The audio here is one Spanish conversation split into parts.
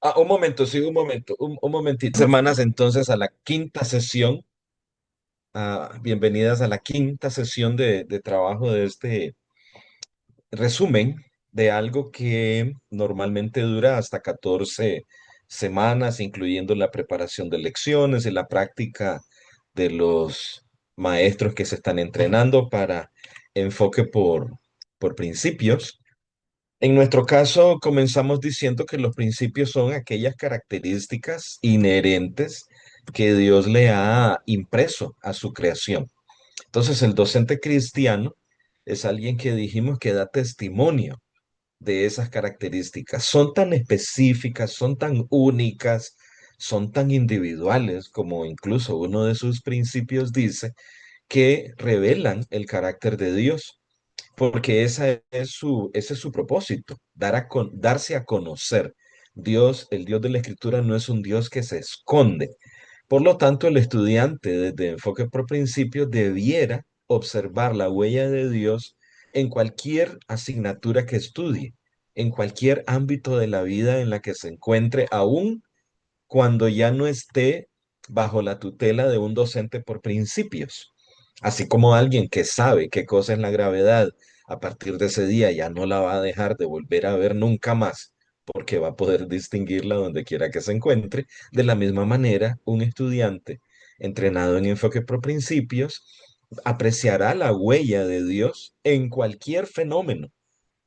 Un momento, sí, un momento, un momentito. Hermanas, entonces a la quinta sesión, bienvenidas a la quinta sesión de trabajo de este resumen de algo que normalmente dura hasta 14 semanas, incluyendo la preparación de lecciones y la práctica de los maestros que se están entrenando para enfoque por principios. En nuestro caso, comenzamos diciendo que los principios son aquellas características inherentes que Dios le ha impreso a su creación. Entonces, el docente cristiano es alguien que dijimos que da testimonio de esas características. Son tan específicas, son tan únicas, son tan individuales, como incluso uno de sus principios dice, que revelan el carácter de Dios. Porque ese es su propósito, darse a conocer. Dios, el Dios de la Escritura, no es un Dios que se esconde. Por lo tanto, el estudiante desde enfoque por principio debiera observar la huella de Dios en cualquier asignatura que estudie, en cualquier ámbito de la vida en la que se encuentre, aun cuando ya no esté bajo la tutela de un docente por principios. Así como alguien que sabe qué cosa es la gravedad, a partir de ese día ya no la va a dejar de volver a ver nunca más, porque va a poder distinguirla donde quiera que se encuentre. De la misma manera, un estudiante entrenado en enfoque por principios apreciará la huella de Dios en cualquier fenómeno,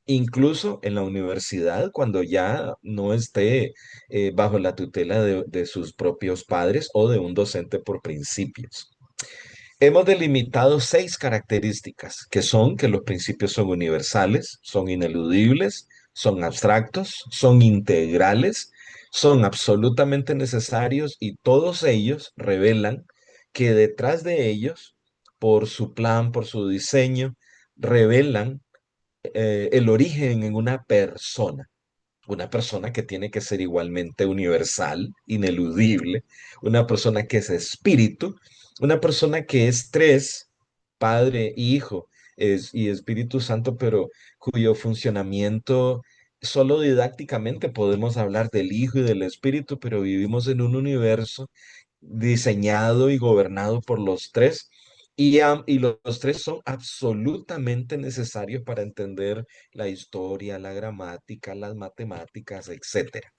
incluso en la universidad, cuando ya no esté bajo la tutela de sus propios padres o de un docente por principios. Hemos delimitado 6 características, que son que los principios son universales, son ineludibles, son abstractos, son integrales, son absolutamente necesarios y todos ellos revelan que detrás de ellos, por su plan, por su diseño, revelan el origen en una persona que tiene que ser igualmente universal, ineludible, una persona que es espíritu, una persona que es tres, Padre, Hijo y Espíritu Santo, pero cuyo funcionamiento solo didácticamente podemos hablar del Hijo y del Espíritu, pero vivimos en un universo diseñado y gobernado por los tres. Y los tres son absolutamente necesarios para entender la historia, la gramática, las matemáticas, etcétera.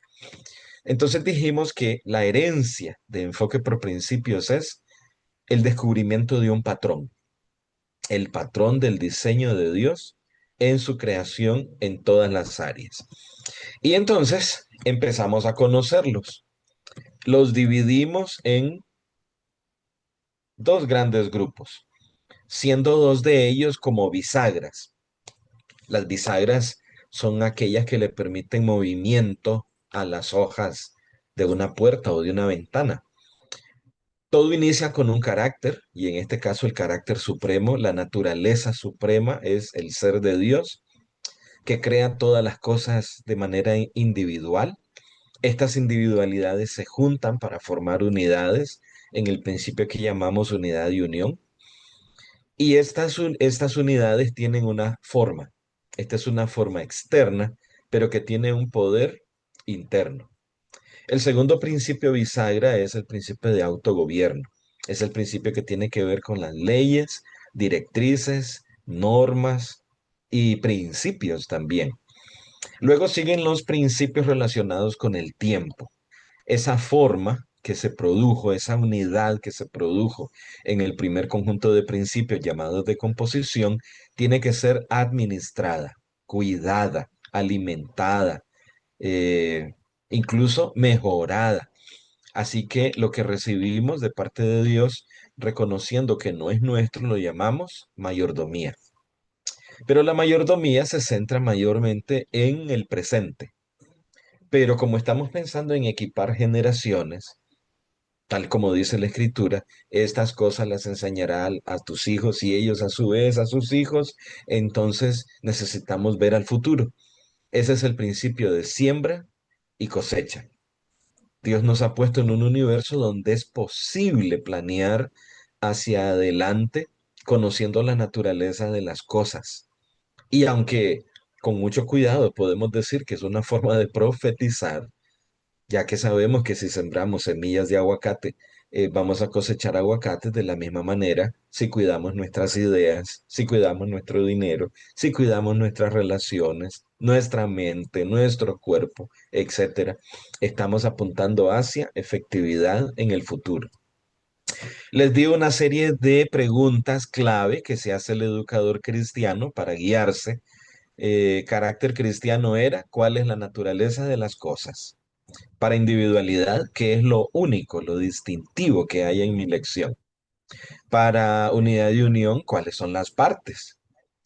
Entonces dijimos que la herencia de enfoque por principios es el descubrimiento de un patrón, el patrón del diseño de Dios en su creación en todas las áreas. Y entonces empezamos a conocerlos. Los dividimos en dos grandes grupos, siendo dos de ellos como bisagras. Las bisagras son aquellas que le permiten movimiento a las hojas de una puerta o de una ventana. Todo inicia con un carácter, y en este caso el carácter supremo, la naturaleza suprema es el ser de Dios, que crea todas las cosas de manera individual. Estas individualidades se juntan para formar unidades en el principio que llamamos unidad y unión. Y estas unidades tienen una forma. Esta es una forma externa, pero que tiene un poder interno. El segundo principio bisagra es el principio de autogobierno. Es el principio que tiene que ver con las leyes, directrices, normas y principios también. Luego siguen los principios relacionados con el tiempo. Esa forma que se produjo, esa unidad que se produjo en el primer conjunto de principios llamados de composición, tiene que ser administrada, cuidada, alimentada, eh, incluso mejorada. Así que lo que recibimos de parte de Dios, reconociendo que no es nuestro, lo llamamos mayordomía. Pero la mayordomía se centra mayormente en el presente. Pero como estamos pensando en equipar generaciones, tal como dice la escritura, estas cosas las enseñará a tus hijos y ellos a su vez a sus hijos, entonces necesitamos ver al futuro. Ese es el principio de siembra y cosecha. Dios nos ha puesto en un universo donde es posible planear hacia adelante, conociendo la naturaleza de las cosas. Y aunque con mucho cuidado podemos decir que es una forma de profetizar, ya que sabemos que si sembramos semillas de aguacate, vamos a cosechar aguacates de la misma manera si cuidamos nuestras ideas, si cuidamos nuestro dinero, si cuidamos nuestras relaciones, nuestra mente, nuestro cuerpo, etcétera. Estamos apuntando hacia efectividad en el futuro. Les di una serie de preguntas clave que se hace el educador cristiano para guiarse. Carácter cristiano era, ¿cuál es la naturaleza de las cosas? Para individualidad, ¿qué es lo único, lo distintivo que hay en mi lección? Para unidad y unión, ¿cuáles son las partes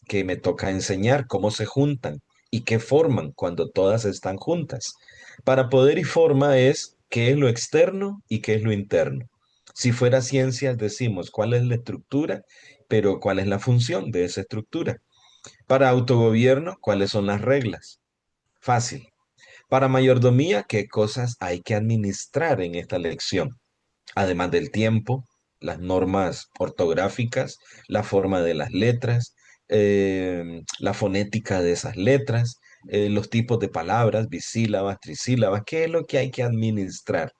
que me toca enseñar? ¿Cómo se juntan? ¿Y qué forman cuando todas están juntas? Para poder y forma es qué es lo externo y qué es lo interno. Si fuera ciencias, decimos cuál es la estructura, pero cuál es la función de esa estructura. Para autogobierno, ¿cuáles son las reglas? Fácil. Para mayordomía, ¿qué cosas hay que administrar en esta lección? Además del tiempo, las normas ortográficas, la forma de las letras, la fonética de esas letras, los tipos de palabras, bisílabas, trisílabas, ¿qué es lo que hay que administrar?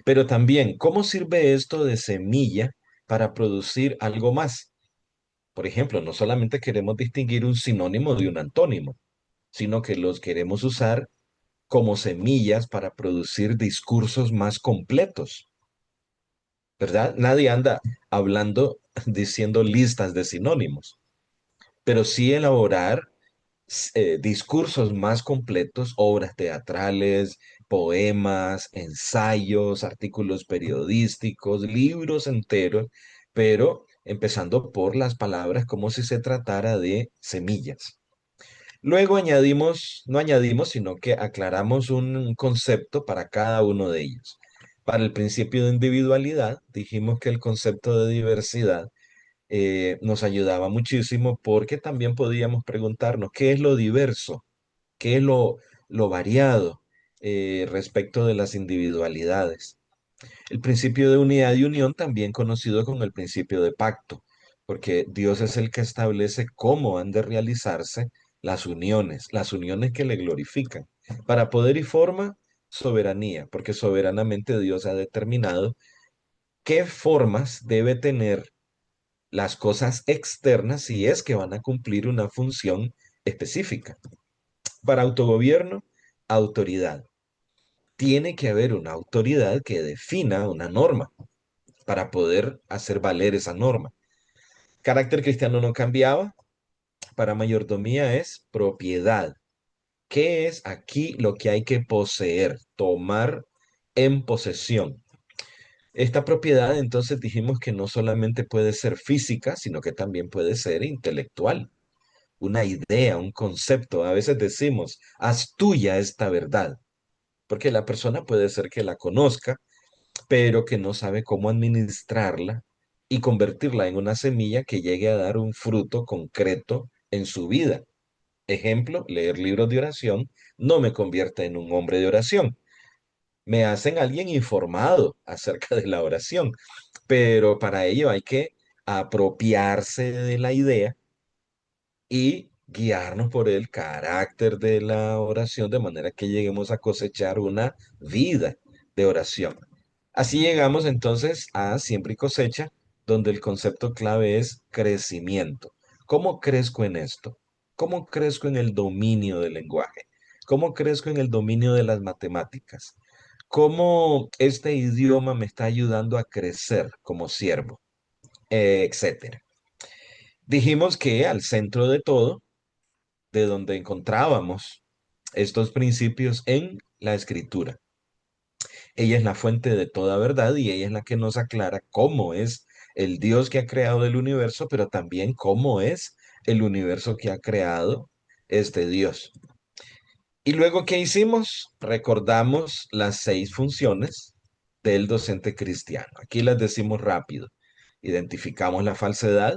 Pero también, ¿cómo sirve esto de semilla para producir algo más? Por ejemplo, no solamente queremos distinguir un sinónimo de un antónimo, sino que los queremos usar como semillas para producir discursos más completos, ¿verdad? Nadie anda hablando, diciendo listas de sinónimos, pero sí elaborar discursos más completos, obras teatrales, poemas, ensayos, artículos periodísticos, libros enteros, pero empezando por las palabras como si se tratara de semillas. Luego añadimos, no añadimos, sino que aclaramos un concepto para cada uno de ellos. Para el principio de individualidad, dijimos que el concepto de diversidad nos ayudaba muchísimo porque también podíamos preguntarnos qué es lo diverso, qué es lo variado respecto de las individualidades. El principio de unidad y unión, también conocido como el principio de pacto, porque Dios es el que establece cómo han de realizarse las uniones que le glorifican. Para poder y forma, soberanía, porque soberanamente Dios ha determinado qué formas debe tener las cosas externas si es que van a cumplir una función específica. Para autogobierno, autoridad. Tiene que haber una autoridad que defina una norma para poder hacer valer esa norma. Carácter cristiano no cambiaba. Para mayordomía es propiedad. ¿Qué es aquí lo que hay que poseer? Tomar en posesión. Esta propiedad, entonces dijimos que no solamente puede ser física, sino que también puede ser intelectual. Una idea, un concepto. A veces decimos, haz tuya esta verdad, porque la persona puede ser que la conozca, pero que no sabe cómo administrarla y convertirla en una semilla que llegue a dar un fruto concreto en su vida. Ejemplo, leer libros de oración no me convierte en un hombre de oración. Me hacen alguien informado acerca de la oración, pero para ello hay que apropiarse de la idea y guiarnos por el carácter de la oración de manera que lleguemos a cosechar una vida de oración. Así llegamos entonces a siembra y cosecha, donde el concepto clave es crecimiento. ¿Cómo crezco en esto? ¿Cómo crezco en el dominio del lenguaje? ¿Cómo crezco en el dominio de las matemáticas? ¿Cómo este idioma me está ayudando a crecer como siervo? Etcétera. Dijimos que al centro de todo, de donde encontrábamos estos principios en la escritura. Ella es la fuente de toda verdad y ella es la que nos aclara cómo es el Dios que ha creado el universo, pero también cómo es el universo que ha creado este Dios. Y luego, ¿qué hicimos? Recordamos las 6 funciones del docente cristiano. Aquí las decimos rápido. Identificamos la falsedad,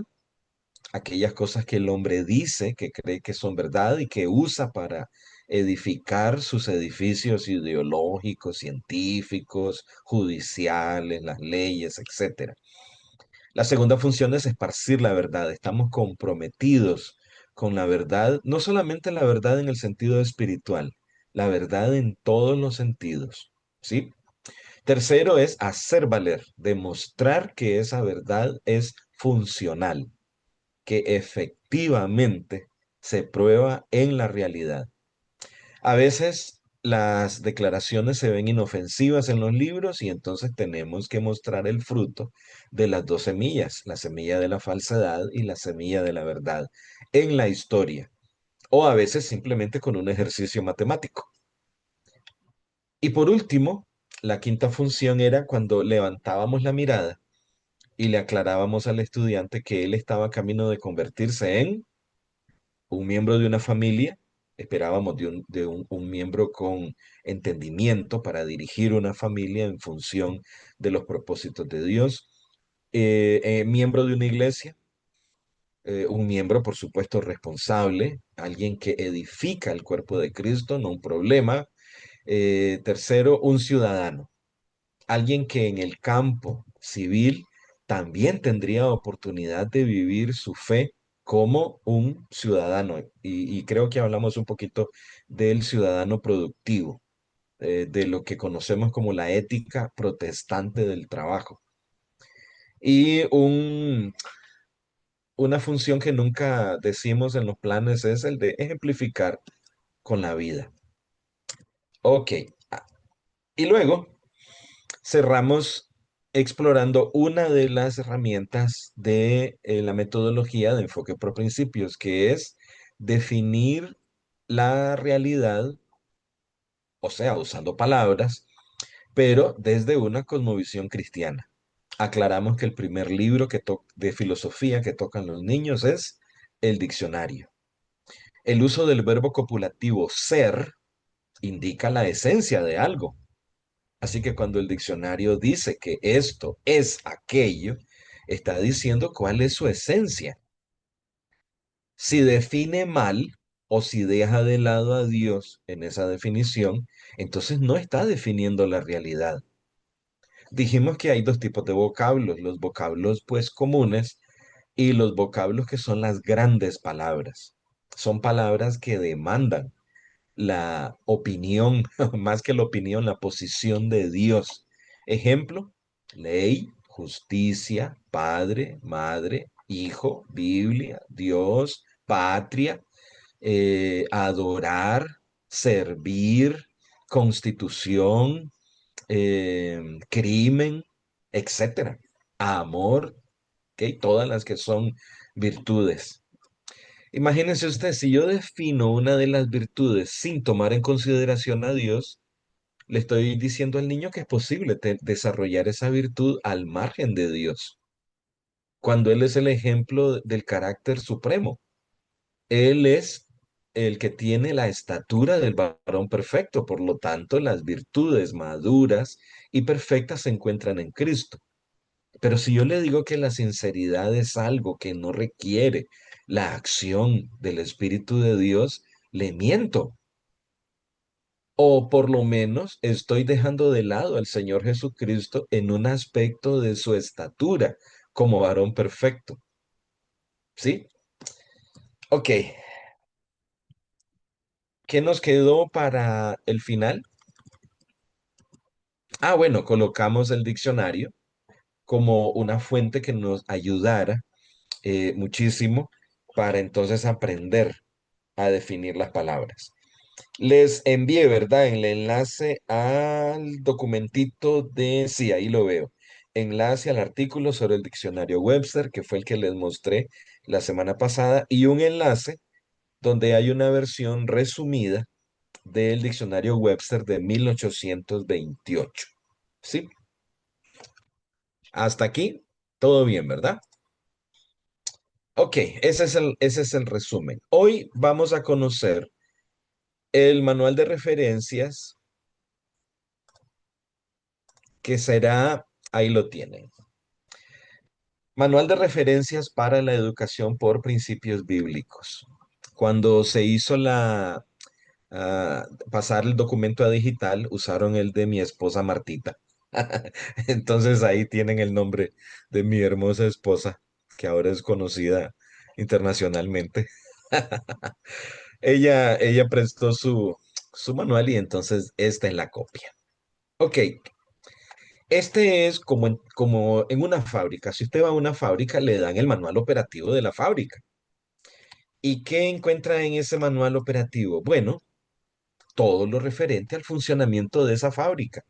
aquellas cosas que el hombre dice, que cree que son verdad y que usa para edificar sus edificios ideológicos, científicos, judiciales, las leyes, etcétera. La segunda función es esparcir la verdad. Estamos comprometidos con la verdad, no solamente la verdad en el sentido espiritual, la verdad en todos los sentidos. ¿sí? Tercero es hacer valer, demostrar que esa verdad es funcional, que efectivamente se prueba en la realidad. A veces las declaraciones se ven inofensivas en los libros y entonces tenemos que mostrar el fruto de las dos semillas, la semilla de la falsedad y la semilla de la verdad en la historia, o a veces simplemente con un ejercicio matemático. Y por último, la quinta función era cuando levantábamos la mirada y le aclarábamos al estudiante que él estaba camino de convertirse en un miembro de una familia, esperábamos un miembro con entendimiento para dirigir una familia en función de los propósitos de Dios, miembro de una iglesia, un miembro, por supuesto, responsable, alguien que edifica el cuerpo de Cristo, no un problema. Tercero, un ciudadano, alguien que en el campo civil también tendría oportunidad de vivir su fe como un ciudadano. Y creo que hablamos un poquito del ciudadano productivo, de lo que conocemos como la ética protestante del trabajo. Y una función que nunca decimos en los planes es el de ejemplificar con la vida. Ok. Y luego cerramos explorando una de las herramientas de la metodología de enfoque por principios, que es definir la realidad, o sea, usando palabras, pero desde una cosmovisión cristiana. Aclaramos que el primer libro de filosofía que tocan los niños es el diccionario. El uso del verbo copulativo ser indica la esencia de algo. Así que cuando el diccionario dice que esto es aquello, está diciendo cuál es su esencia. Si define mal o si deja de lado a Dios en esa definición, entonces no está definiendo la realidad. Dijimos que hay dos tipos de vocablos, los vocablos pues comunes y los vocablos que son las grandes palabras. Son palabras que demandan la opinión, más que la opinión, la posición de Dios. Ejemplo, ley, justicia, padre, madre, hijo, Biblia, Dios, patria, adorar, servir, constitución, crimen, etcétera. Amor, ¿ok? Todas las que son virtudes. Imagínense usted, si yo defino una de las virtudes sin tomar en consideración a Dios, le estoy diciendo al niño que es posible desarrollar esa virtud al margen de Dios, cuando Él es el ejemplo del carácter supremo. Él es el que tiene la estatura del varón perfecto, por lo tanto, las virtudes maduras y perfectas se encuentran en Cristo. Pero si yo le digo que la sinceridad es algo que no requiere la acción del Espíritu de Dios, le miento. O por lo menos estoy dejando de lado al Señor Jesucristo en un aspecto de su estatura como varón perfecto. ¿Sí? Ok. ¿Qué nos quedó para el final? Ah, bueno, colocamos el diccionario como una fuente que nos ayudara muchísimo para entonces aprender a definir las palabras. Les envié, ¿verdad? El enlace al documentito sí, ahí lo veo. Enlace al artículo sobre el diccionario Webster, que fue el que les mostré la semana pasada, y un enlace donde hay una versión resumida del diccionario Webster de 1828. ¿Sí? Hasta aquí, todo bien, ¿verdad? Ok, ese es el resumen. Hoy vamos a conocer el manual de referencias que será, ahí lo tienen. Manual de referencias para la educación por principios bíblicos. Cuando se hizo pasar el documento a digital, usaron el de mi esposa Martita. Entonces ahí tienen el nombre de mi hermosa esposa, que ahora es conocida internacionalmente. Ella prestó su manual y entonces esta es la copia. Ok, este es como en una fábrica. Si usted va a una fábrica, le dan el manual operativo de la fábrica. ¿Y qué encuentra en ese manual operativo? Bueno, todo lo referente al funcionamiento de esa fábrica.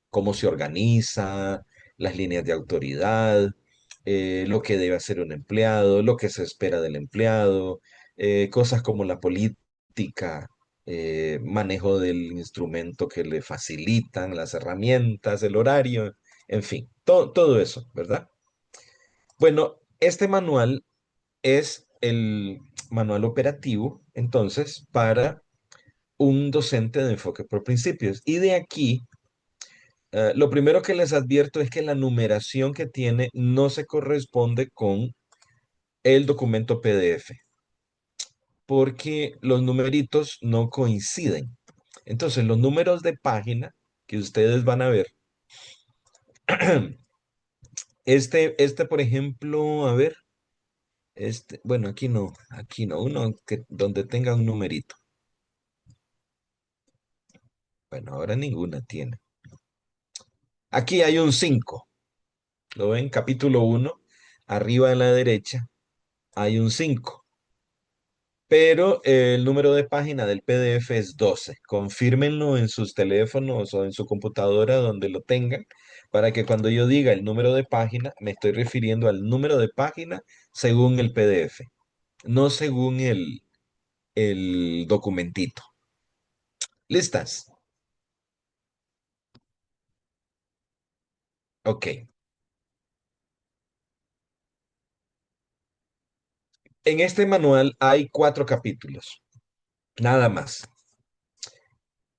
Cómo se organiza, las líneas de autoridad, lo que debe hacer un empleado, lo que se espera del empleado, cosas como la política, manejo del instrumento que le facilitan, las herramientas, el horario, en fin, todo eso, ¿verdad? Bueno, este manual es el manual operativo, entonces, para un docente de enfoque por principios. Y de aquí lo primero que les advierto es que la numeración que tiene no se corresponde con el documento PDF, porque los numeritos no coinciden. Entonces, los números de página que ustedes van a ver, por ejemplo, a ver, bueno, aquí no, uno que donde tenga un numerito. Bueno, ahora ninguna tiene. Aquí hay un 5. ¿Lo ven? Capítulo uno, arriba a la derecha hay un 5. Pero el número de página del PDF es 12. Confírmenlo en sus teléfonos o en su computadora donde lo tengan, para que cuando yo diga el número de página, me estoy refiriendo al número de página según el PDF, no según el documentito. ¿Listas? Ok. En este manual hay 4 capítulos, nada más.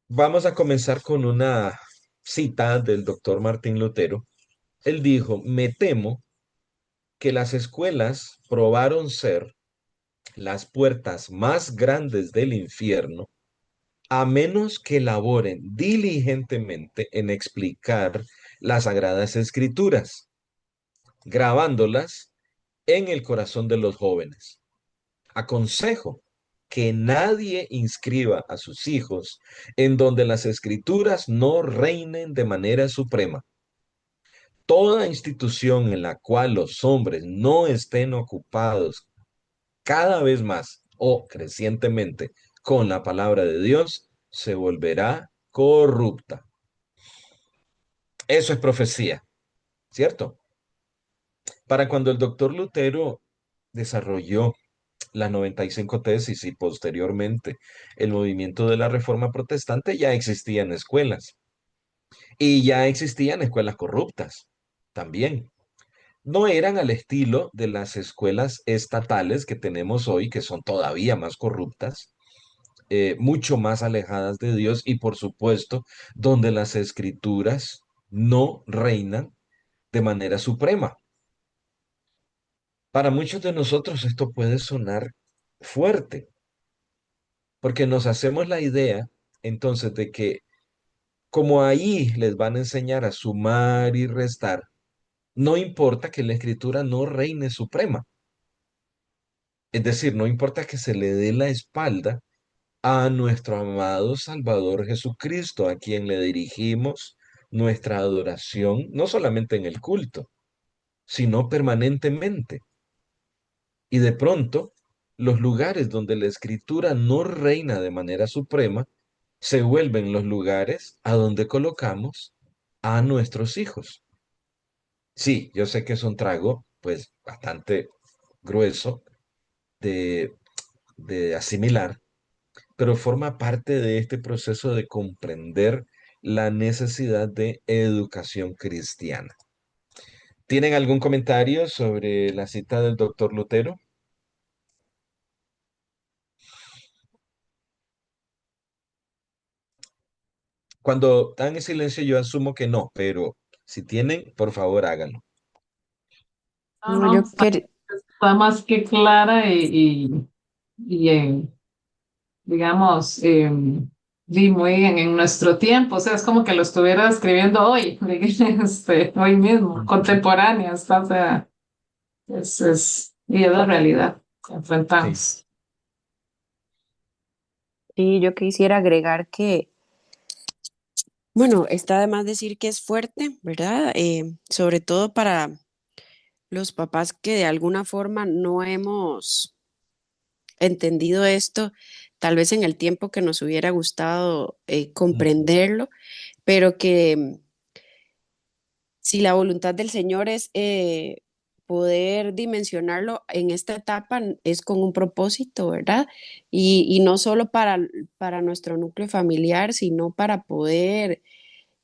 Vamos a comenzar con una cita del doctor Martín Lutero. Él dijo, me temo que las escuelas probaron ser las puertas más grandes del infierno, a menos que laboren diligentemente en explicar las sagradas escrituras, grabándolas en el corazón de los jóvenes. Aconsejo que nadie inscriba a sus hijos en donde las escrituras no reinen de manera suprema. Toda institución en la cual los hombres no estén ocupados cada vez más o crecientemente con la palabra de Dios, se volverá corrupta. Eso es profecía, ¿cierto? Para cuando el doctor Lutero desarrolló las 95 tesis y posteriormente el movimiento de la Reforma Protestante, ya existían escuelas y ya existían escuelas corruptas también. No eran al estilo de las escuelas estatales que tenemos hoy, que son todavía más corruptas, mucho más alejadas de Dios y por supuesto donde las escrituras no reinan de manera suprema. Para muchos de nosotros esto puede sonar fuerte, porque nos hacemos la idea entonces de que como ahí les van a enseñar a sumar y restar, no importa que la escritura no reine suprema. Es decir, no importa que se le dé la espalda a nuestro amado Salvador Jesucristo, a quien le dirigimos nuestra adoración, no solamente en el culto, sino permanentemente. Y de pronto, los lugares donde la escritura no reina de manera suprema, se vuelven los lugares a donde colocamos a nuestros hijos. Sí, yo sé que es un trago, pues, bastante grueso de, de asimilar, pero forma parte de este proceso de comprender la necesidad de educación cristiana. ¿Tienen algún comentario sobre la cita del doctor Lutero? Cuando están en silencio, yo asumo que no, pero si tienen, por favor, háganlo. No, No, no, yo quería, está más que clara y digamos, y muy en nuestro tiempo, o sea, es como que lo estuviera escribiendo hoy, hoy mismo, contemporánea, está, o sea, y es la realidad que Sí. enfrentamos. sí, yo quisiera agregar que Bueno, está de más decir que es fuerte, ¿verdad? Sobre todo para los papás que de alguna forma no hemos entendido esto, tal vez en el tiempo que nos hubiera gustado Ujú, comprenderlo, pero que si la voluntad del Señor es poder dimensionarlo en esta etapa, es con un propósito, ¿verdad? Y no solo para nuestro núcleo familiar, sino para poder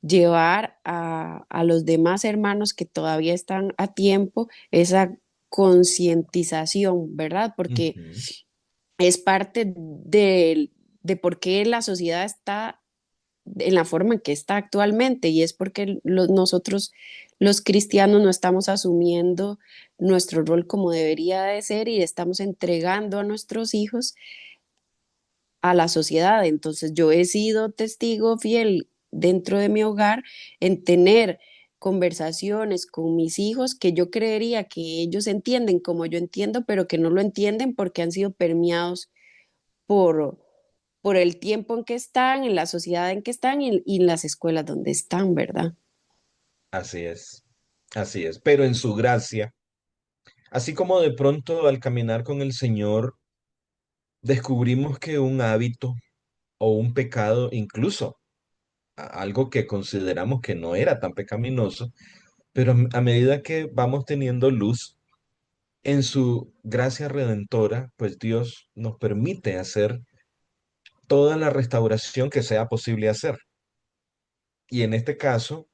llevar a los demás hermanos que todavía están a tiempo esa concientización, ¿verdad? Porque ujú. es parte de por qué la sociedad está en la forma en que está actualmente y es porque nosotros los cristianos no estamos asumiendo nuestro rol como debería de ser y estamos entregando a nuestros hijos a la sociedad. Entonces yo he sido testigo fiel dentro de mi hogar en tener conversaciones con mis hijos que yo creería que ellos entienden como yo entiendo, pero que no lo entienden porque han sido permeados por, por el tiempo en que están, en la sociedad en que están y en las escuelas donde están, ¿verdad? Así es, pero en su gracia, así como de pronto al caminar con el Señor descubrimos que un hábito o un pecado, incluso algo que consideramos que no era tan pecaminoso, pero a medida que vamos teniendo luz en su gracia redentora, pues Dios nos permite hacer toda la restauración que sea posible hacer. Y en este caso,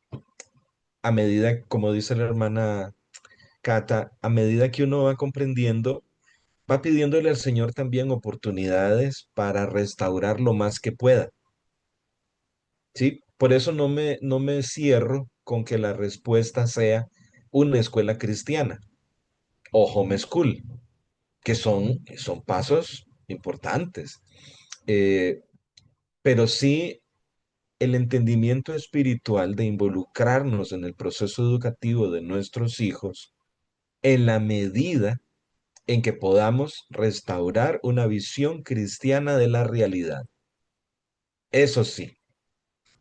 a medida, como dice la hermana Cata, a medida que uno va comprendiendo, va pidiéndole al Señor también oportunidades para restaurar lo más que pueda. ¿Sí? Por eso no me cierro con que la respuesta sea una escuela cristiana o homeschool, que son pasos importantes. Eh, pero sí el entendimiento espiritual de involucrarnos en el proceso educativo de nuestros hijos en la medida en que podamos restaurar una visión cristiana de la realidad. Eso sí,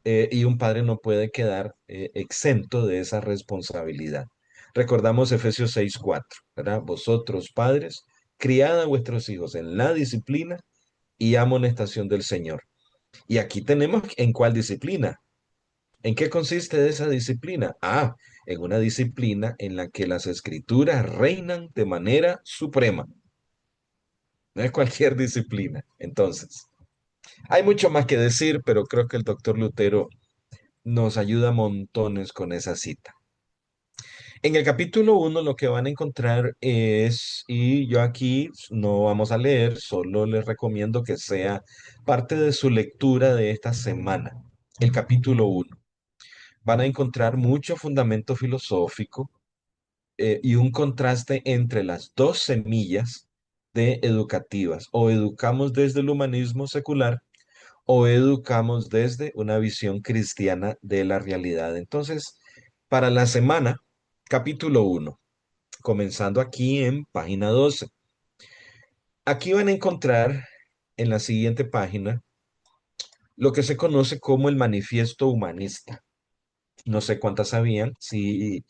y un padre no puede quedar exento de esa responsabilidad. Recordamos Efesios 6:4, ¿verdad? Vosotros, padres, criad a vuestros hijos en la disciplina y amonestación del Señor. Y aquí tenemos en cuál disciplina. ¿En qué consiste esa disciplina? Ah, en una disciplina en la que las escrituras reinan de manera suprema. No es cualquier disciplina. Entonces, hay mucho más que decir, pero creo que el doctor Lutero nos ayuda montones con esa cita. En el capítulo 1 lo que van a encontrar es, y yo aquí no vamos a leer, solo les recomiendo que sea parte de su lectura de esta semana, el capítulo 1. Van a encontrar mucho fundamento filosófico y un contraste entre las dos semillas de educativas. O educamos desde el humanismo secular o educamos desde una visión cristiana de la realidad. Entonces, para la semana, capítulo 1, comenzando aquí en página 12. Aquí van a encontrar en la siguiente página lo que se conoce como el manifiesto humanista. No sé cuántas sabían, sí,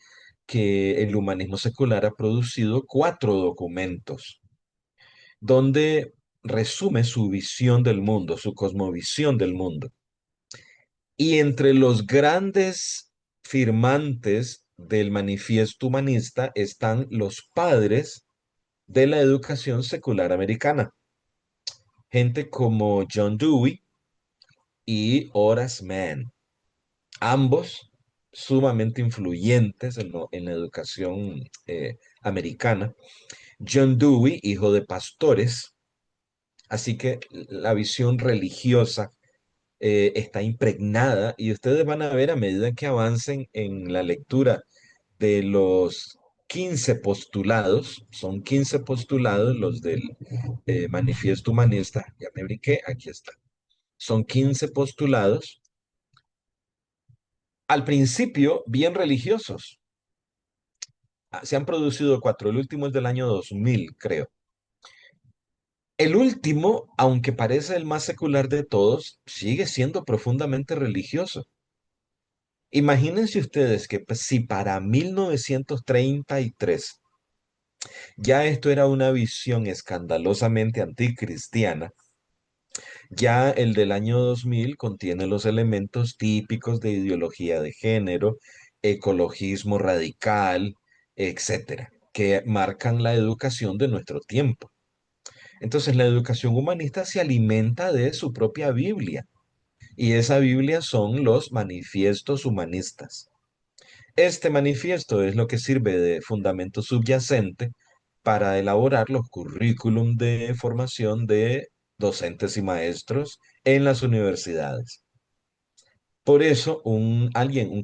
que el humanismo secular ha producido 4 documentos donde resume su visión del mundo, su cosmovisión del mundo. Y entre los grandes firmantes del manifiesto humanista están los padres de la educación secular americana, gente como John Dewey y Horace Mann, ambos sumamente influyentes en la educación americana. John Dewey, hijo de pastores, así que la visión religiosa está impregnada y ustedes van a ver a medida que avancen en la lectura de los 15 postulados, son 15 postulados los del Manifiesto Humanista, ya me brinqué, aquí está, son 15 postulados, al principio bien religiosos. Se han producido 4, el último es del año 2000, creo. El último, aunque parece el más secular de todos, sigue siendo profundamente religioso. Imagínense ustedes que pues, si para 1933 ya esto era una visión escandalosamente anticristiana, ya el del año 2000 contiene los elementos típicos de ideología de género, ecologismo radical, etcétera, que marcan la educación de nuestro tiempo. Entonces, la educación humanista se alimenta de su propia Biblia, y esa Biblia son los manifiestos humanistas. Este manifiesto es lo que sirve de fundamento subyacente para elaborar los currículum de formación de docentes y maestros en las universidades. Por eso, un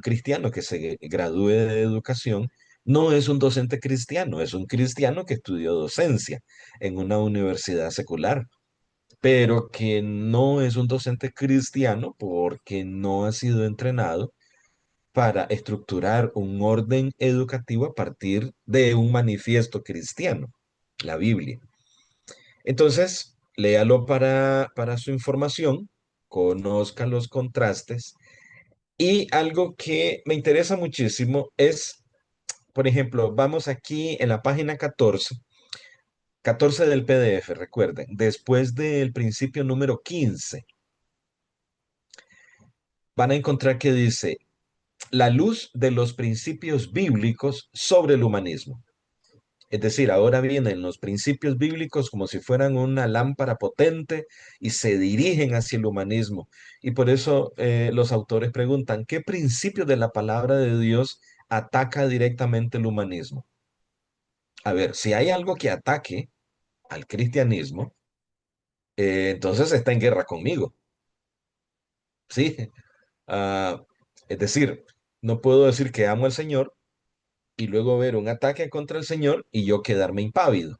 cristiano que se gradúe de educación no es un docente cristiano, es un cristiano que estudió docencia en una universidad secular, pero que no es un docente cristiano porque no ha sido entrenado para estructurar un orden educativo a partir de un manifiesto cristiano, la Biblia. Entonces, léalo para su información, conozca los contrastes y algo que me interesa muchísimo es, por ejemplo, vamos aquí en la página 14 del PDF, recuerden, después del principio número 15, van a encontrar que dice, la luz de los principios bíblicos sobre el humanismo. Es decir, ahora vienen los principios bíblicos como si fueran una lámpara potente y se dirigen hacia el humanismo. Y por eso los autores preguntan, ¿qué principio de la palabra de Dios ataca directamente el humanismo? A ver, si hay algo que ataque al cristianismo, entonces está en guerra conmigo, ¿sí? Ah, es decir, no puedo decir que amo al Señor y luego ver un ataque contra el Señor y yo quedarme impávido.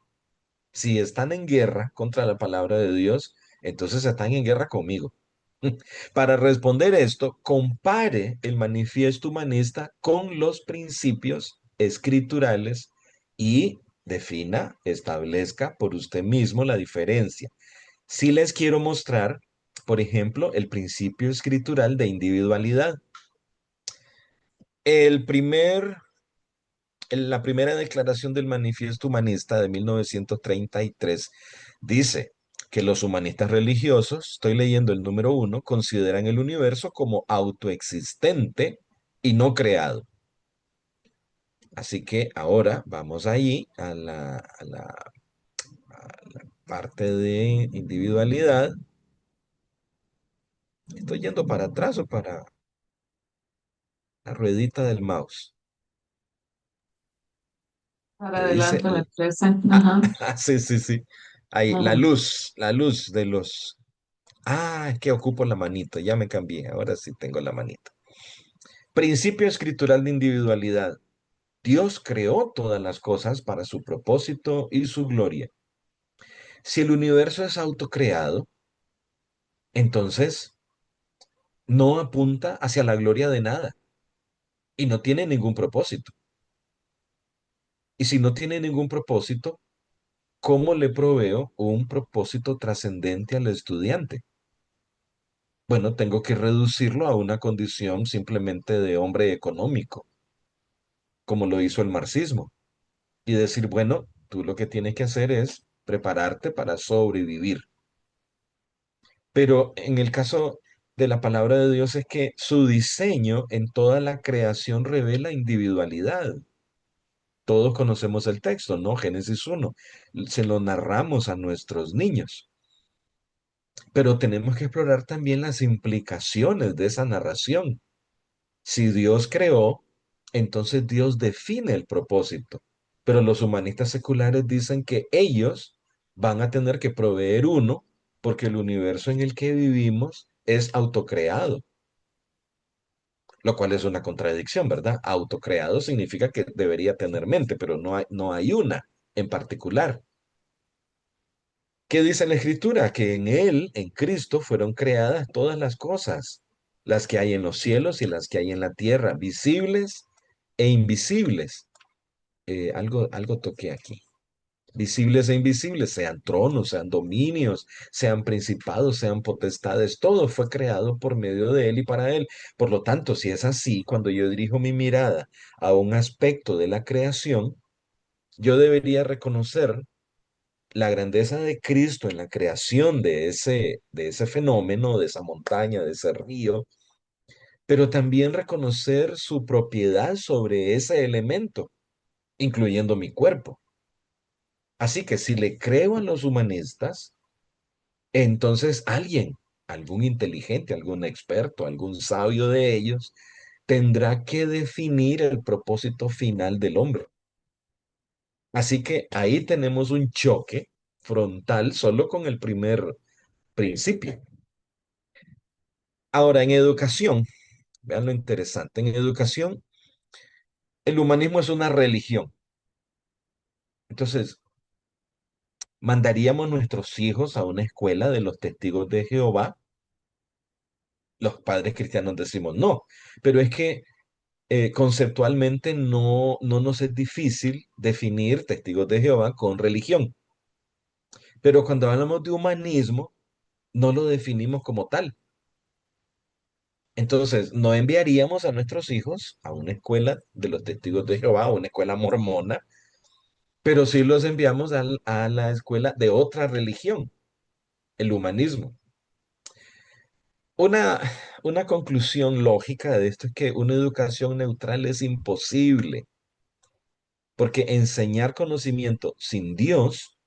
Si están en guerra contra la palabra de Dios, entonces están en guerra conmigo. Para responder esto, compare el manifiesto humanista con los principios escriturales y defina, establezca por usted mismo la diferencia. Si les quiero mostrar, por ejemplo, el principio escritural de individualidad. El primer la primera declaración del Manifiesto Humanista de 1933 dice que los humanistas religiosos, estoy leyendo el número 1, consideran el universo como autoexistente y no creado. Así que ahora vamos ahí a la parte de individualidad. Estoy yendo para atrás o para la ruedita del mouse. Para Que dice, adelante me parece. Ajá. sí, sí, sí. Ahí, Ujú. la luz de los. Ah, es que ocupo la manito, ya me cambié, ahora sí tengo la manito. Principio escritural de individualidad. Dios creó todas las cosas para su propósito y su gloria. Si el universo es autocreado, entonces no apunta hacia la gloria de nada y no tiene ningún propósito. Y si no tiene ningún propósito, ¿cómo le proveo un propósito trascendente al estudiante? Bueno, tengo que reducirlo a una condición simplemente de hombre económico, como lo hizo el marxismo. Y decir, bueno, tú lo que tienes que hacer es prepararte para sobrevivir. Pero en el caso de la palabra de Dios es que su diseño en toda la creación revela individualidad. Todos conocemos el texto, ¿no? Génesis 1. Se lo narramos a nuestros niños. Pero tenemos que explorar también las implicaciones de esa narración. Si Dios creó, entonces Dios define el propósito. Pero los humanistas seculares dicen que ellos van a tener que proveer uno porque el universo en el que vivimos es autocreado, lo cual es una contradicción, ¿verdad? Autocreado significa que debería tener mente, pero no hay una en particular. ¿Qué dice la Escritura? Que en Él, en Cristo, fueron creadas todas las cosas, las que hay en los cielos y las que hay en la tierra, visibles e invisibles. Algo toqué aquí. visibles e invisibles, sean tronos, sean dominios, sean principados, sean potestades, todo fue creado por medio de Él y para Él. Por lo tanto, si es así, cuando yo dirijo mi mirada a un aspecto de la creación, yo debería reconocer la grandeza de Cristo en la creación de ese fenómeno, de esa montaña, de ese río, pero también reconocer su propiedad sobre ese elemento, incluyendo mi cuerpo. Así que si le creo a los humanistas, entonces alguien, algún inteligente, algún experto, algún sabio de ellos, tendrá que definir el propósito final del hombre. Así que ahí tenemos un choque frontal solo con el primer principio. Ahora, en educación, vean lo interesante, en educación, el humanismo es una religión. Entonces, ¿mandaríamos nuestros hijos a una escuela de los testigos de Jehová? Los padres cristianos decimos no, pero es que conceptualmente no nos es difícil definir testigos de Jehová con religión, pero cuando hablamos de humanismo, no lo definimos como tal. Entonces, no enviaríamos a nuestros hijos a una escuela de los testigos de Jehová, a una escuela mormona, pero sí los enviamos a la escuela de otra religión, el humanismo. Una, una conclusión lógica de esto es que una educación neutral es imposible, porque enseñar conocimiento sin Dios,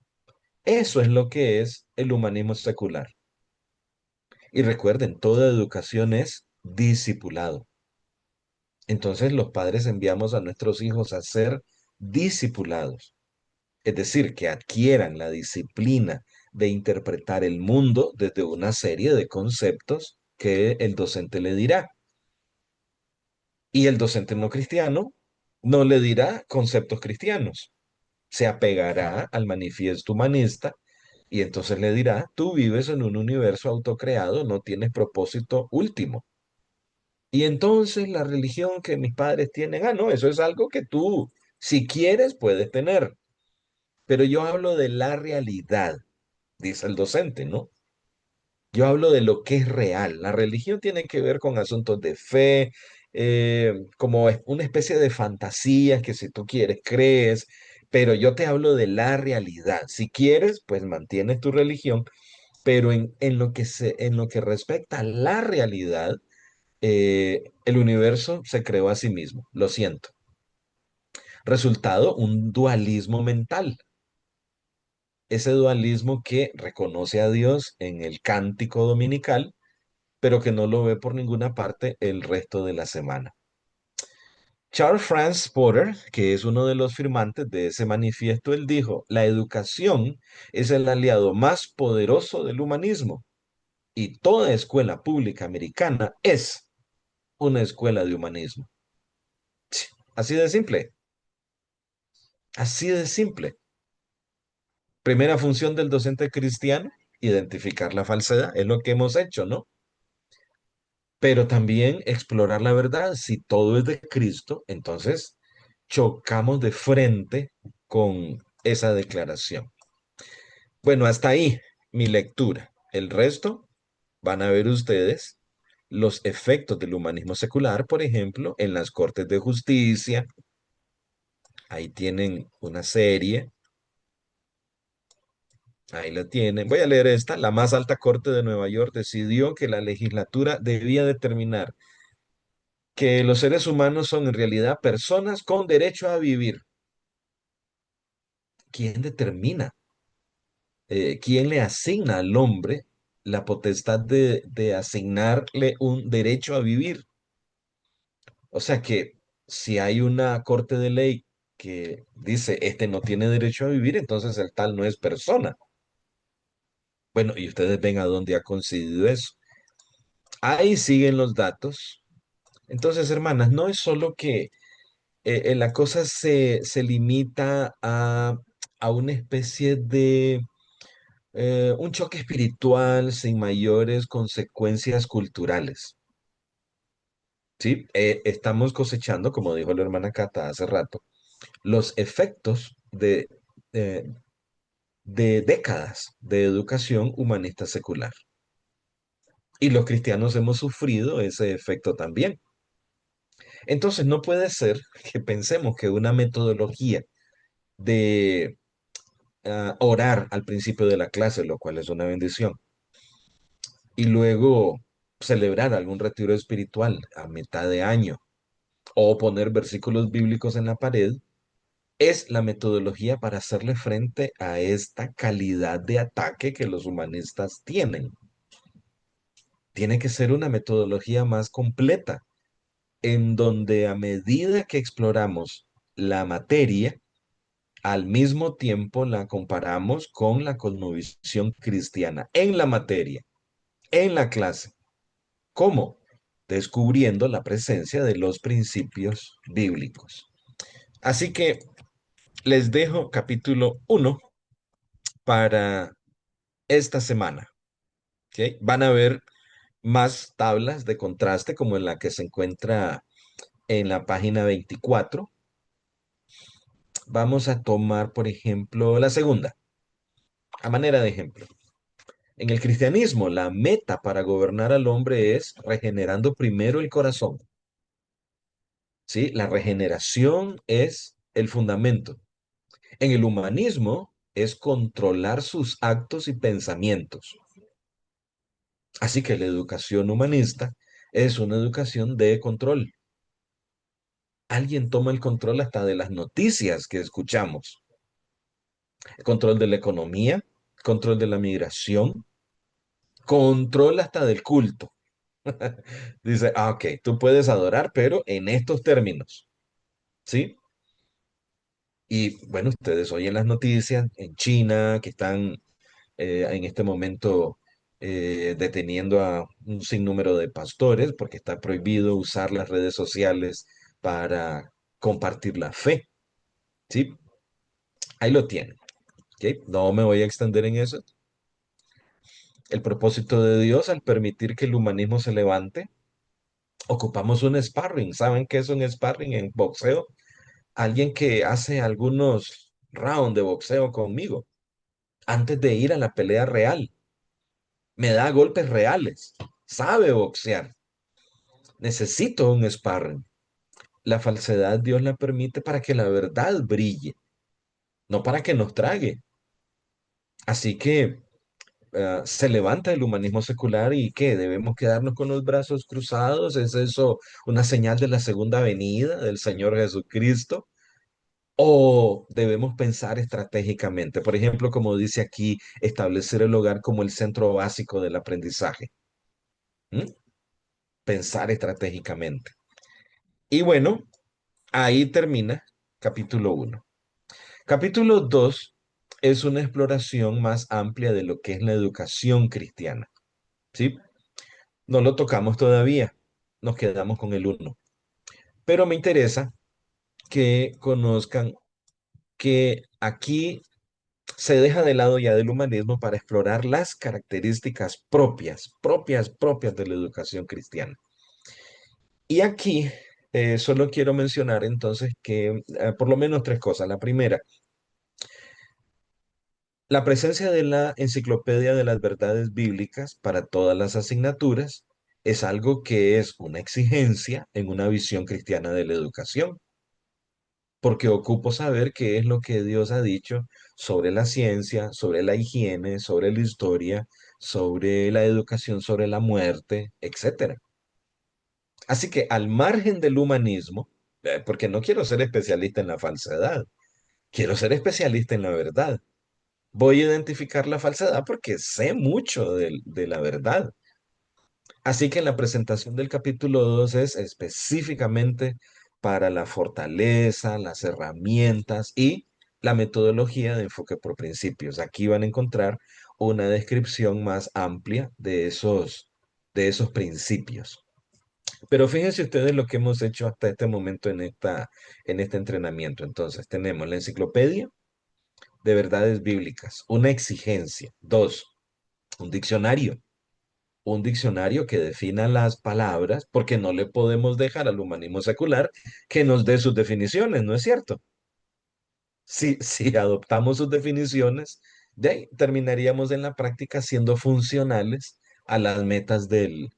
eso es lo que es el humanismo secular. Y recuerden, toda educación es discipulado. Entonces los padres enviamos a nuestros hijos a ser discipulados, es decir, que adquieran la disciplina de interpretar el mundo desde una serie de conceptos que el docente le dirá. Y el docente no cristiano no le dirá conceptos cristianos, se apegará al manifiesto humanista y entonces le dirá, tú vives en un universo autocreado, no tienes propósito último. Y entonces la religión que mis padres tienen, no, eso es algo que tú, si quieres, puedes tener. Pero yo hablo de la realidad, dice el docente, ¿no? Yo hablo de lo que es real. La religión tiene que ver con asuntos de fe, como es una especie de fantasía que si tú quieres, crees, pero yo te hablo de la realidad. Si quieres, pues mantienes tu religión, pero en lo que respecta a la realidad, el universo se creó a sí mismo. Lo siento. Resultado, un dualismo mental. Ese dualismo que reconoce a Dios en el cántico dominical, pero que no lo ve por ninguna parte el resto de la semana. Charles Franz Porter, que es uno de los firmantes de ese manifiesto, él dijo, la educación es el aliado más poderoso del humanismo y toda escuela pública americana es una escuela de humanismo. Así de simple, así de simple. Primera función del docente cristiano, identificar la falsedad, es lo que hemos hecho, ¿no? Pero también explorar la verdad. Si todo es de Cristo, entonces chocamos de frente con esa declaración. Bueno, hasta ahí mi lectura. El resto van a ver ustedes los efectos del humanismo secular, por ejemplo, en las cortes de justicia. Ahí tienen una serie. Ahí la tienen. Voy a leer esta. La más alta corte de Nueva York decidió que la legislatura debía determinar que los seres humanos son en realidad personas con derecho a vivir. ¿Quién determina? ¿Quién le asigna al hombre la potestad de asignarle un derecho a vivir? O sea que si hay una corte de ley que dice, este no tiene derecho a vivir, entonces el tal no es persona. Bueno, y ustedes ven a dónde ha coincidido eso. Ahí siguen los datos. Entonces, hermanas, no es solo que la cosa se limita a una especie de un choque espiritual sin mayores consecuencias culturales. ¿Sí? Estamos cosechando, como dijo la hermana Cata hace rato, los efectos de de décadas de educación humanista secular. Y los cristianos hemos sufrido ese efecto también. Entonces, no puede ser que pensemos que una metodología de orar al principio de la clase, lo cual es una bendición, y luego celebrar algún retiro espiritual a mitad de año o poner versículos bíblicos en la pared, es la metodología para hacerle frente a esta calidad de ataque que los humanistas tienen. Tiene que ser una metodología más completa, en donde a medida que exploramos la materia, al mismo tiempo la comparamos con la cosmovisión cristiana en la materia, en la clase. ¿Cómo? Descubriendo la presencia de los principios bíblicos. Así que les dejo capítulo 1 para esta semana. ¿Ok? Van a ver más tablas de contraste como en la que se encuentra en la página 24. Vamos a tomar, por ejemplo, la segunda, a manera de ejemplo. En el cristianismo, la meta para gobernar al hombre es regenerando primero el corazón. ¿Sí? La regeneración es el fundamento. En el humanismo es controlar sus actos y pensamientos. Así que la educación humanista es una educación de control. Alguien toma el control hasta de las noticias que escuchamos. Control de la economía, control de la migración, control hasta del culto. Dice, ok, tú puedes adorar, pero en estos términos, ¿sí? Y bueno, ustedes oyen las noticias en China que están en este momento deteniendo a un sinnúmero de pastores porque está prohibido usar las redes sociales para compartir la fe, ¿sí? Ahí lo tienen, ¿ok? No me voy a extender en eso. El propósito de Dios al permitir que el humanismo se levante, ocupamos un sparring. ¿Saben qué es un sparring en boxeo? Alguien que hace algunos rounds de boxeo conmigo antes de ir a la pelea real. Me da golpes reales. Sabe boxear. Necesito un sparring. La falsedad Dios la permite para que la verdad brille, no para que nos trague. Así que se levanta el humanismo secular y ¿qué? ¿Debemos quedarnos con los brazos cruzados? ¿Es eso una señal de la segunda venida del Señor Jesucristo? ¿O debemos pensar estratégicamente? Por ejemplo, como dice aquí, establecer el hogar como el centro básico del aprendizaje. ¿Mm? Pensar estratégicamente. Y bueno, ahí termina capítulo 1. Capítulo 2 es una exploración más amplia de lo que es la educación cristiana. ¿Sí? No lo tocamos todavía, nos quedamos con el 1. Pero me interesa que conozcan que aquí se deja de lado ya del humanismo para explorar las características propias de la educación cristiana. Y aquí solo quiero mencionar entonces que por lo menos tres cosas. La primera, la presencia de la Enciclopedia de las Verdades Bíblicas para todas las asignaturas es algo que es una exigencia en una visión cristiana de la educación, porque ocupo saber qué es lo que Dios ha dicho sobre la ciencia, sobre la higiene, sobre la historia, sobre la educación, sobre la muerte, etcétera. Así que al margen del humanismo, porque no quiero ser especialista en la falsedad, quiero ser especialista en la verdad. Voy a identificar la falsedad porque sé mucho de la verdad. Así que en la presentación del capítulo 2 es específicamente para la fortaleza, las herramientas y la metodología de enfoque por principios. Aquí van a encontrar una descripción más amplia de esos principios. Pero fíjense ustedes lo que hemos hecho hasta este momento en este entrenamiento. Entonces, tenemos la enciclopedia de verdades bíblicas, una exigencia. Dos, un diccionario. Un diccionario que defina las palabras, porque no le podemos dejar al humanismo secular que nos dé sus definiciones, ¿no es cierto? Si adoptamos sus definiciones, De ahí terminaríamos en la práctica siendo funcionales a las metas del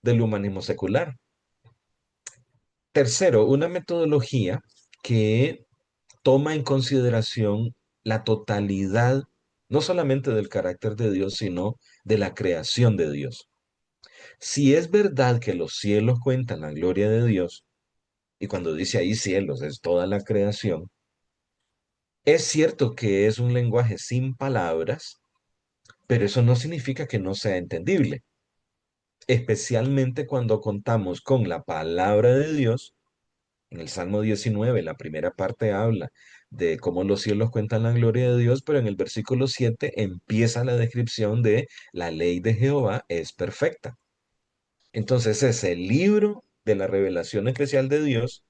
humanismo secular. Tercero, una metodología que toma en consideración la totalidad, no solamente del carácter de Dios, sino de la creación de Dios. Si es verdad que los cielos cuentan la gloria de Dios, y cuando dice ahí cielos es toda la creación, es cierto que es un lenguaje sin palabras, pero eso no significa que no sea entendible, especialmente cuando contamos con la palabra de Dios. En el Salmo 19, la primera parte habla de cómo los cielos cuentan la gloria de Dios, pero en el versículo 7 empieza la descripción de la ley de Jehová es perfecta. Entonces es el libro de la revelación especial de Dios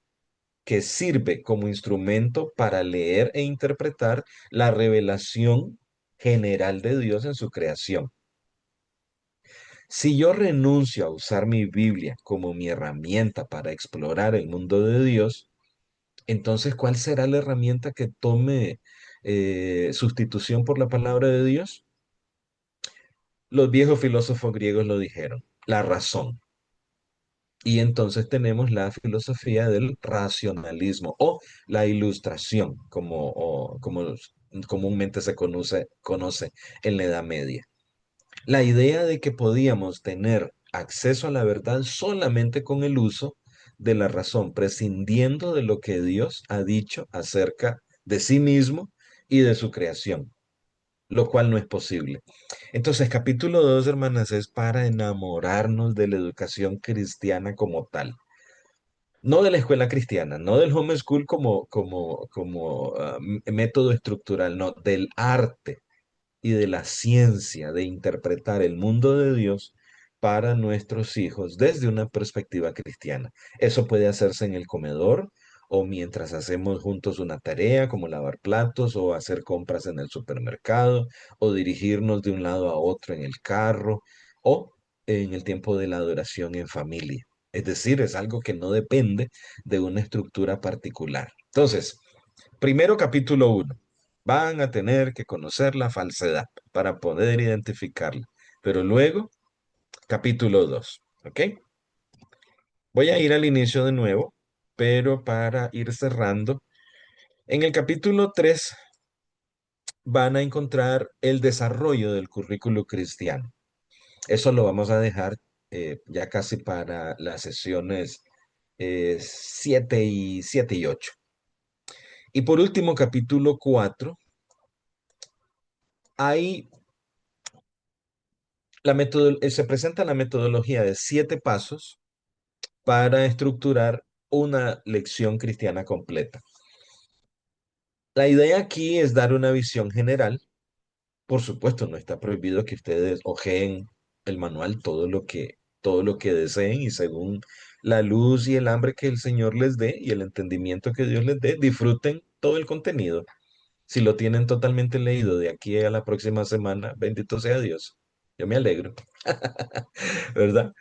que sirve como instrumento para leer e interpretar la revelación general de Dios en su creación. Si yo renuncio a usar mi Biblia como mi herramienta para explorar el mundo de Dios, entonces, ¿cuál será la herramienta que tome sustitución por la palabra de Dios? Los viejos filósofos griegos lo dijeron, la razón. Y entonces tenemos la filosofía del racionalismo o la ilustración, como comúnmente se conoce en la Edad Media. La idea de que podíamos tener acceso a la verdad solamente con el uso de la razón, prescindiendo de lo que Dios ha dicho acerca de sí mismo y de su creación, lo cual no es posible. Entonces, capítulo 2, hermanas, es para enamorarnos de la educación cristiana como tal. No de la escuela cristiana, no del homeschool como método estructural, no, del arte y de la ciencia de interpretar el mundo de Dios para nuestros hijos desde una perspectiva cristiana. Eso puede hacerse en el comedor o mientras hacemos juntos una tarea como lavar platos o hacer compras en el supermercado o dirigirnos de un lado a otro en el carro o en el tiempo de la adoración en familia. Es decir, es algo que no depende de una estructura particular. Entonces, primero capítulo 1. Van a tener que conocer la falsedad para poder identificarla. Pero luego, capítulo 2. ¿Ok? Voy a ir al inicio de nuevo, pero para ir cerrando, en el capítulo 3 van a encontrar el desarrollo del currículo cristiano. Eso lo vamos a dejar ya casi para las sesiones 7 y 8. Y por último, capítulo 4, hay se presenta la metodología de 7 pasos para estructurar una lección cristiana completa. La idea aquí es dar una visión general. Por supuesto, no está prohibido que ustedes ojeen el manual todo lo que deseen y según la luz y el hambre que el Señor les dé y el entendimiento que Dios les dé, disfruten todo el contenido. Si lo tienen totalmente leído de aquí a la próxima semana, bendito sea Dios. Yo me alegro, ¿verdad?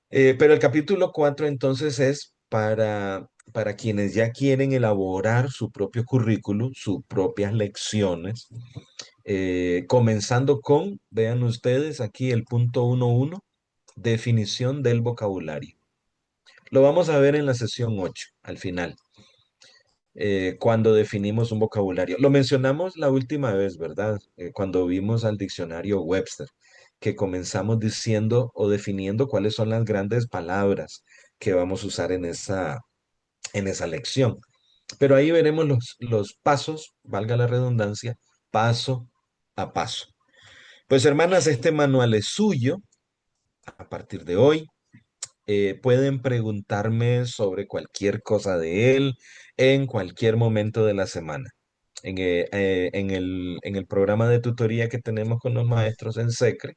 Pero el capítulo 4 entonces es para quienes ya quieren elaborar su propio currículum, sus propias lecciones, comenzando con, vean ustedes aquí el punto 1.1, definición del vocabulario. Lo vamos a ver en la sesión 8 al final, cuando definimos un vocabulario. Lo mencionamos la última vez, ¿verdad? Cuando vimos al diccionario Webster, que comenzamos diciendo o definiendo cuáles son las grandes palabras que vamos a usar en esa lección. Pero ahí veremos los pasos, valga la redundancia, paso a paso. Pues hermanas, este manual es suyo a partir de hoy. Pueden preguntarme sobre cualquier cosa de él en cualquier momento de la semana. En el programa de tutoría que tenemos con los maestros en SECRE,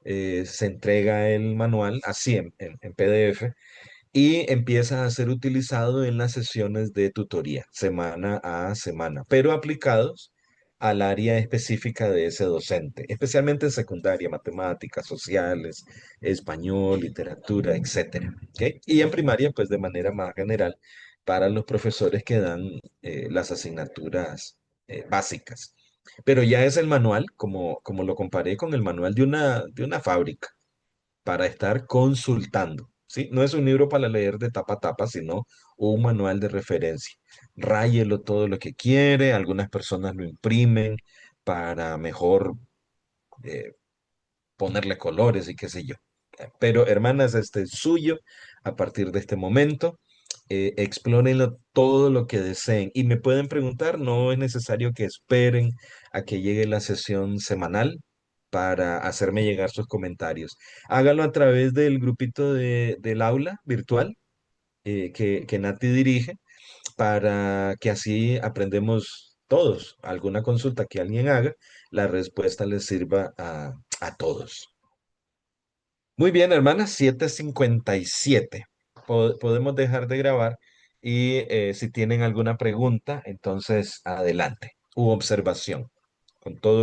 se entrega el manual así en PDF y empieza a ser utilizado en las sesiones de tutoría, semana a semana, pero aplicados al área específica de ese docente, especialmente en secundaria, matemáticas, sociales, español, literatura, etcétera. ¿Ok? Y en primaria, pues de manera más general, para los profesores que dan las asignaturas básicas. Pero ya es el manual, como lo comparé con el manual de una fábrica, para estar consultando, ¿sí? No es un libro para leer de tapa a tapa, sino un manual de referencia. Ráyelo todo lo que quiere, algunas personas lo imprimen para mejor eh, ponerle colores y qué sé yo. Pero hermanas, este es suyo a partir de este momento. Explórenlo todo lo que deseen y me pueden preguntar, no es necesario que esperen a que llegue la sesión semanal para hacerme llegar sus comentarios. Háganlo a través del grupito del aula virtual que Nati dirige para que así aprendemos todos. Alguna consulta que alguien haga, la respuesta les sirva a todos. Muy bien, hermanas, 7:57. Podemos dejar de grabar y si tienen alguna pregunta, entonces adelante. U observación. Con todo